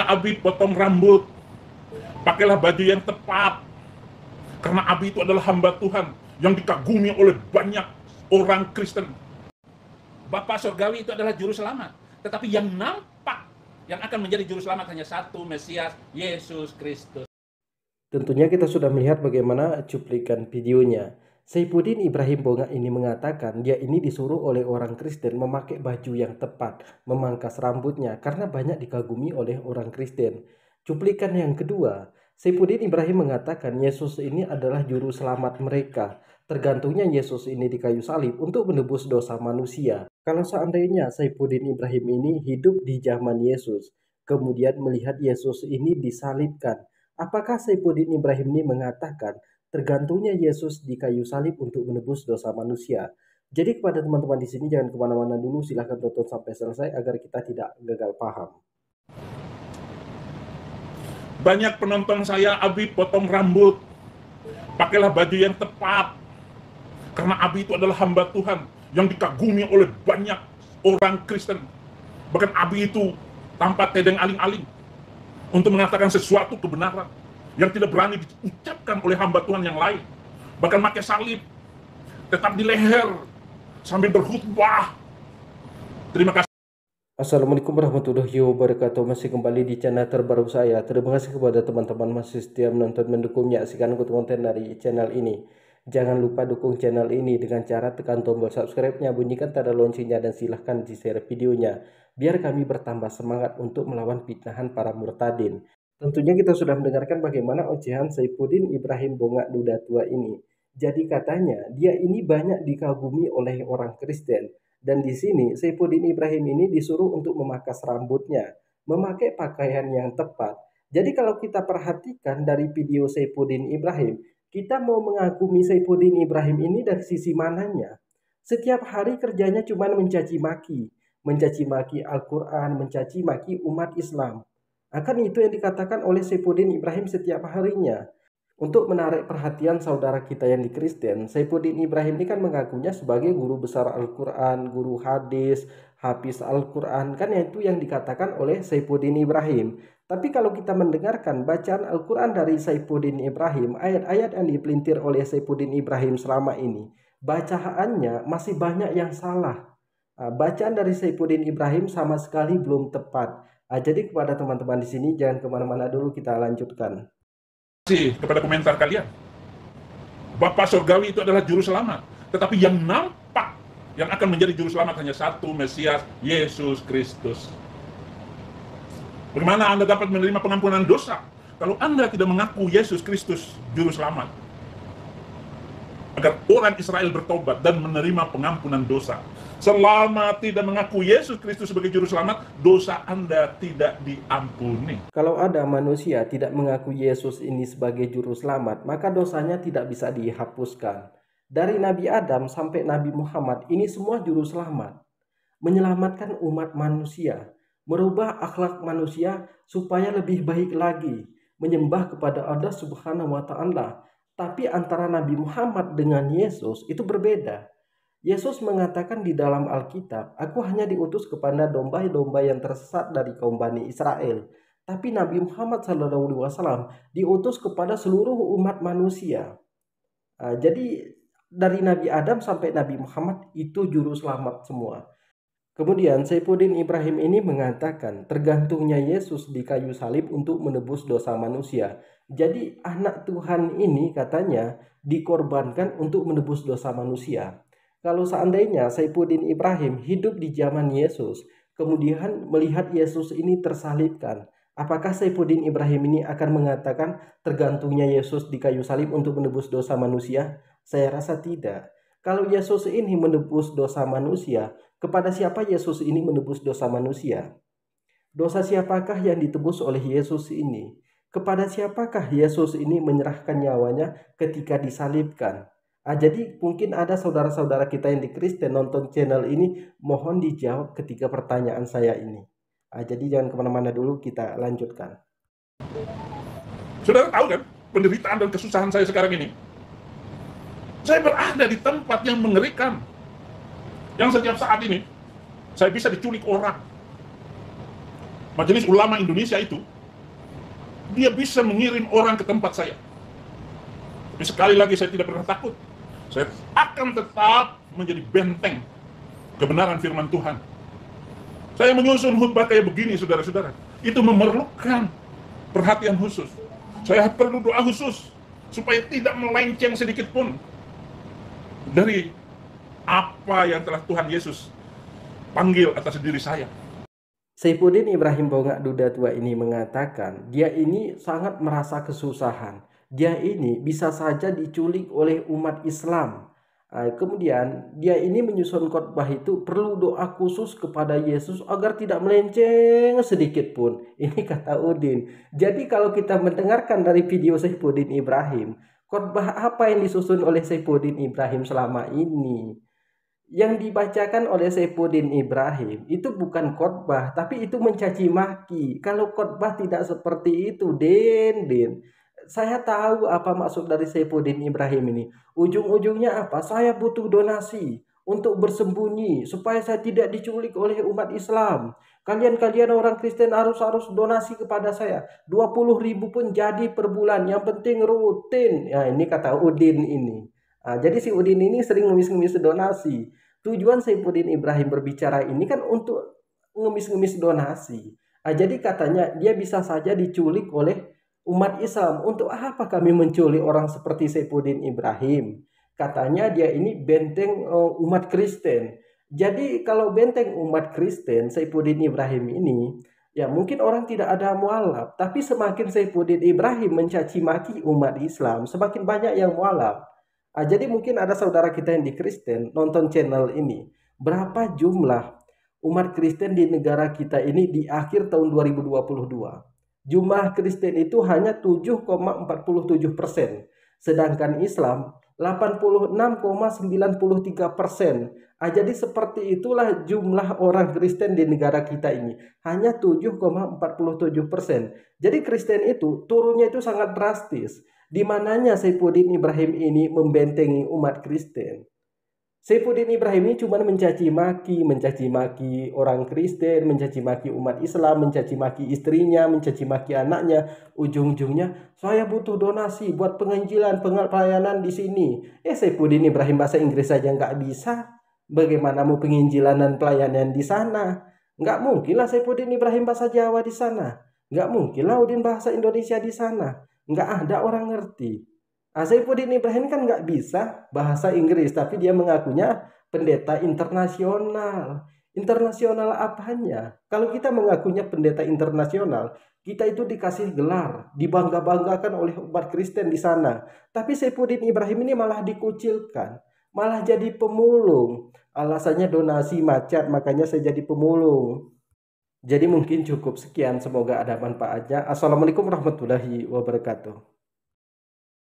Abi potong rambut, pakailah baju yang tepat, karena Abi itu adalah hamba Tuhan yang dikagumi oleh banyak orang Kristen. Bapa Surgawi itu adalah juru selamat, tetapi yang nampak yang akan menjadi juru selamat hanya satu, Mesias, Yesus Kristus. Tentunya kita sudah melihat bagaimana cuplikan videonya. Saifuddin Ibrahim Bongak ini mengatakan dia ini disuruh oleh orang Kristen memakai baju yang tepat, memangkas rambutnya karena banyak dikagumi oleh orang Kristen. Cuplikan yang kedua, Saifuddin Ibrahim mengatakan Yesus ini adalah juru selamat mereka. Tergantungnya Yesus ini di kayu salib untuk menebus dosa manusia. Kalau seandainya Saifuddin Ibrahim ini hidup di zaman Yesus, kemudian melihat Yesus ini disalibkan, apakah Saifuddin Ibrahim ini mengatakan tergantungnya Yesus di kayu salib untuk menebus dosa manusia? Jadi kepada teman-teman di sini jangan kemana-mana dulu, silahkan tonton sampai selesai agar kita tidak gagal paham. Banyak penonton saya, Abi potong rambut, pakailah baju yang tepat, karena Abi itu adalah hamba Tuhan yang dikagumi oleh banyak orang Kristen. Bahkan Abi itu tanpa tedeng aling-aling untuk mengatakan sesuatu kebenaran yang tidak berani diucapkan oleh hamba Tuhan yang lain. Bahkan pakai salib, tetap di leher, sambil berkhutbah. Terima kasih. Assalamualaikum warahmatullahi wabarakatuh. Masih kembali di channel terbaru saya. Terima kasih kepada teman-teman masih setia menonton, mendukung, menyaksikan konten dari channel ini. Jangan lupa dukung channel ini dengan cara tekan tombol subscribe-nya, bunyikan tanda loncengnya, dan silahkan di-share videonya biar kami bertambah semangat untuk melawan fitnahan para murtadin. Tentunya kita sudah mendengarkan bagaimana ocehan Saifuddin Ibrahim Bongak Duda Tua ini. Jadi katanya dia ini banyak dikagumi oleh orang Kristen. Dan di sini Saifuddin Ibrahim ini disuruh untuk memangkas rambutnya, memakai pakaian yang tepat. Jadi kalau kita perhatikan dari video Saifuddin Ibrahim, kita mau mengagumi Saifuddin Ibrahim ini dari sisi mananya? Setiap hari kerjanya cuma mencaci maki Al-Quran, mencaci maki umat Islam. Akan itu yang dikatakan oleh Saifuddin Ibrahim setiap harinya. Untuk menarik perhatian saudara kita yang di Kristen, Saifuddin Ibrahim ini kan mengakunya sebagai guru besar Al-Quran, guru hadis, hafiz Al-Quran, kan itu yang dikatakan oleh Saifuddin Ibrahim. Tapi kalau kita mendengarkan bacaan Al-Quran dari Saifuddin Ibrahim, ayat-ayat yang dipelintir oleh Saifuddin Ibrahim selama ini, bacaannya masih banyak yang salah. Bacaan dari Saifuddin Ibrahim sama sekali belum tepat. Jadi kepada teman-teman di sini jangan kemana-mana dulu, kita lanjutkan. Kepada komentar kalian. Bapa Surgawi itu adalah juru selamat, tetapi yang nampak yang akan menjadi juru selamat hanya satu, Mesias, Yesus Kristus. Bagaimana Anda dapat menerima pengampunan dosa kalau Anda tidak mengaku Yesus Kristus juru selamat? Agar orang Israel bertobat dan menerima pengampunan dosa. Selama tidak mengaku Yesus Kristus sebagai juru selamat, dosa Anda tidak diampuni. Kalau ada manusia tidak mengaku Yesus ini sebagai juru selamat, maka dosanya tidak bisa dihapuskan. Dari Nabi Adam sampai Nabi Muhammad, ini semua juru selamat. Menyelamatkan umat manusia, merubah akhlak manusia supaya lebih baik lagi, menyembah kepada Allah Subhanahu wa Ta'ala. Tapi antara Nabi Muhammad dengan Yesus itu berbeda. Yesus mengatakan di dalam Alkitab, aku hanya diutus kepada domba-domba yang tersesat dari kaum Bani Israel. Tapi Nabi Muhammad SAW diutus kepada seluruh umat manusia. Jadi dari Nabi Adam sampai Nabi Muhammad itu juru selamat semua. Kemudian Saifuddin Ibrahim ini mengatakan tergantungnya Yesus di kayu salib untuk menebus dosa manusia. Jadi anak Tuhan ini katanya dikorbankan untuk menebus dosa manusia. Kalau seandainya Saifuddin Ibrahim hidup di zaman Yesus, kemudian melihat Yesus ini tersalibkan, apakah Saifuddin Ibrahim ini akan mengatakan tergantungnya Yesus di kayu salib untuk menebus dosa manusia? Saya rasa tidak. Kalau Yesus ini menebus dosa manusia, kepada siapa Yesus ini menebus dosa manusia? Dosa siapakah yang ditebus oleh Yesus ini? Kepada siapakah Yesus ini menyerahkan nyawanya ketika disalibkan? Jadi mungkin ada saudara-saudara kita yang di Kristen nonton channel ini, mohon dijawab ketika pertanyaan saya ini. Jadi jangan kemana-mana dulu, kita lanjutkan. Saudara tahu kan penderitaan dan kesusahan saya sekarang ini? Saya berada di tempat yang mengerikan, yang setiap saat ini saya bisa diculik orang. Majelis Ulama Indonesia itu, dia bisa mengirim orang ke tempat saya. Tapi sekali lagi saya tidak pernah takut. Saya akan tetap menjadi benteng kebenaran firman Tuhan. Saya menyusun khutbah kayak begini, saudara-saudara. Itu memerlukan perhatian khusus. Saya perlu doa khusus supaya tidak melenceng sedikit pun dari apa yang telah Tuhan Yesus panggil atas diri saya. Saifuddin Ibrahim Bongak Duda Tua ini mengatakan dia ini sangat merasa kesusahan. Dia ini bisa saja diculik oleh umat Islam. Kemudian dia ini menyusun khotbah itu perlu doa khusus kepada Yesus agar tidak melenceng sedikit pun. Ini kata Udin. Jadi kalau kita mendengarkan dari video Saifuddin Ibrahim, khotbah apa yang disusun oleh Saifuddin Ibrahim selama ini? Yang dibacakan oleh Saifuddin Ibrahim itu bukan khotbah, tapi itu mencaci maki. Kalau khotbah tidak seperti itu, Den. Saya tahu apa maksud dari Saifuddin Ibrahim ini. Ujung-ujungnya apa? Saya butuh donasi untuk bersembunyi supaya saya tidak diculik oleh umat Islam. Kalian orang Kristen harus donasi kepada saya. 20.000 pun jadi per bulan. Yang penting rutin. Ya, ini kata Udin ini. Jadi si Udin ini sering ngemis-ngemis donasi. Tujuan Saifuddin Ibrahim berbicara ini kan untuk ngemis-ngemis donasi. Jadi katanya dia bisa saja diculik oleh umat Islam. Untuk apa kami menculik orang seperti Saifuddin Ibrahim? Katanya dia ini benteng umat Kristen. Jadi kalau benteng umat Kristen, Saifuddin Ibrahim ini, ya mungkin orang tidak ada mualaf. Tapi semakin Saifuddin Ibrahim mencaci maki umat Islam, semakin banyak yang mualaf. Jadi mungkin ada saudara kita yang di Kristen nonton channel ini. Berapa jumlah umat Kristen di negara kita ini di akhir tahun 2022? Jumlah Kristen itu hanya 7,47%. Sedangkan Islam 86,93%. Jadi seperti itulah jumlah orang Kristen di negara kita ini. Hanya 7,47%. Jadi Kristen itu turunnya itu sangat drastis. Di mananya Saifuddin Ibrahim ini membentengi umat Kristen. Saifuddin Ibrahim ini cuma mencaci maki orang Kristen, mencaci maki umat Islam, mencaci maki istrinya, mencaci maki anaknya. Ujung-ujungnya saya butuh donasi buat penginjilan, pelayanan di sini. Saifuddin Ibrahim bahasa Inggris saja nggak bisa. Bagaimana mau penginjilan dan pelayanan di sana? Nggak mungkin lah Saifuddin Ibrahim bahasa Jawa di sana. Nggak mungkin lah Udin bahasa Indonesia di sana. Nggak ada orang ngerti. Saifuddin Ibrahim kan nggak bisa bahasa Inggris, tapi dia mengakunya pendeta internasional. Internasional apanya? Kalau kita mengakunya pendeta internasional, kita itu dikasih gelar, dibangga-banggakan oleh umat Kristen di sana. Tapi Saifuddin Ibrahim ini malah dikucilkan, malah jadi pemulung. Alasannya donasi macet, makanya saya jadi pemulung. Jadi mungkin cukup sekian, semoga ada manfaatnya. Assalamualaikum warahmatullahi wabarakatuh.